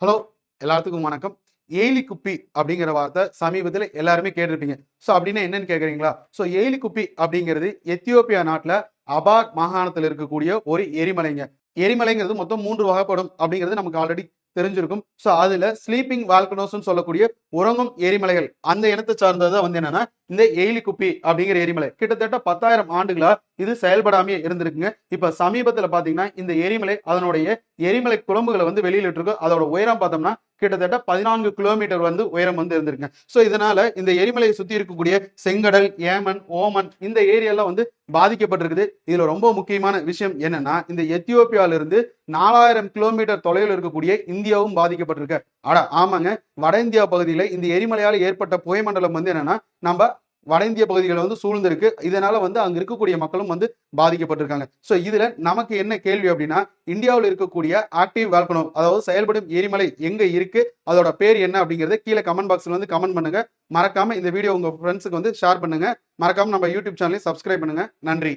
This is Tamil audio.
ஹலோ, எல்லாத்துக்கும் வணக்கம். ஏலி குப்பி அப்படிங்கிற வார்த்தை சமீபத்தில் எல்லாருமே கேட்டிருப்பீங்க. ஸோ அப்படின்னா என்னன்னு கேட்குறீங்களா? ஸோ ஏலி குப்பி அப்படிங்கிறது எத்தியோப்பியா நாட்டில் அபார் மாகாணத்தில் இருக்கக்கூடிய ஒரு எரிமலைங்க. எரிமலைங்கிறது மொத்தம் 3 வகைப்படும் அப்படிங்கிறது நமக்கு ஆல்ரெடி தெரிஞ்சிருக்கும். ஸோ அதுல ஸ்லீப்பிங் வால்கனோஸ்ன்னு சொல்லக்கூடிய உறங்கும் எரிமலைகள் அந்த இனத்தை சார்ந்தது வந்து என்னன்னா இந்த ஏலி குப்பி அப்படிங்கிற எரிமலை. கிட்டத்தட்ட 10,000 ஆண்டுகளா இது செயல்படாமே இருந்திருக்குங்க. இப்ப சமீபத்துல பாத்தீங்கன்னா இந்த எரிமலை அதனுடைய எரிமலை குழம்புகளை வந்து வெளியிட்டு இருக்கு. அதோட உயரம் பார்த்தோம்னா கிட்டத்தட்ட 14 கிலோமீட்டர் வந்து உயரம் வந்து இருந்திருக்குங்க. ஸோ இதனால இந்த எரிமலையை சுத்தி இருக்கக்கூடிய செங்கடல், ஏமன், ஓமன் இந்த ஏரியாலாம் வந்து பாதிக்கப்பட்டிருக்குது. இதுல ரொம்ப முக்கியமான விஷயம் என்னன்னா இந்த எத்தியோப்பியால இருந்து 4000 கிலோமீட்டர் தொலைவில் இருக்கக்கூடிய இந்தியாவும் பாதிக்கப்பட்டிருக்கு. ஆமாங்க, வட இந்தியா பகுதியில இந்த எரிமலையால் ஏற்பட்ட புகைமண்டலம் வந்து என்னன்னா நம்ம வட இந்திய பகுதிகளை வந்து சூழ்ந்திருக்கு. இதனால வந்து அங்க இருக்கக்கூடிய மக்களும் வந்து பாதிக்கப்பட்டிருக்காங்க. சோ இதுல நமக்கு என்ன கேள்வி அப்படின்னா, இந்தியாவில் இருக்கக்கூடிய ஆக்டிவ் வால்கனோ அதாவது செயல்படும் எரிமலை எங்க இருக்கு, அதோட பேர் என்ன அப்படிங்கறத கீழே கமெண்ட் பாக்ஸ்ல வந்து கமெண்ட் பண்ணுங்க. மறக்காம இந்த வீடியோ உங்க ஃப்ரெண்ட்ஸுக்கு வந்து ஷேர் பண்ணுங்க. மறக்காம நம்ம யூடியூப் சேனலை சப்ஸ்கிரைப் பண்ணுங்க. நன்றி.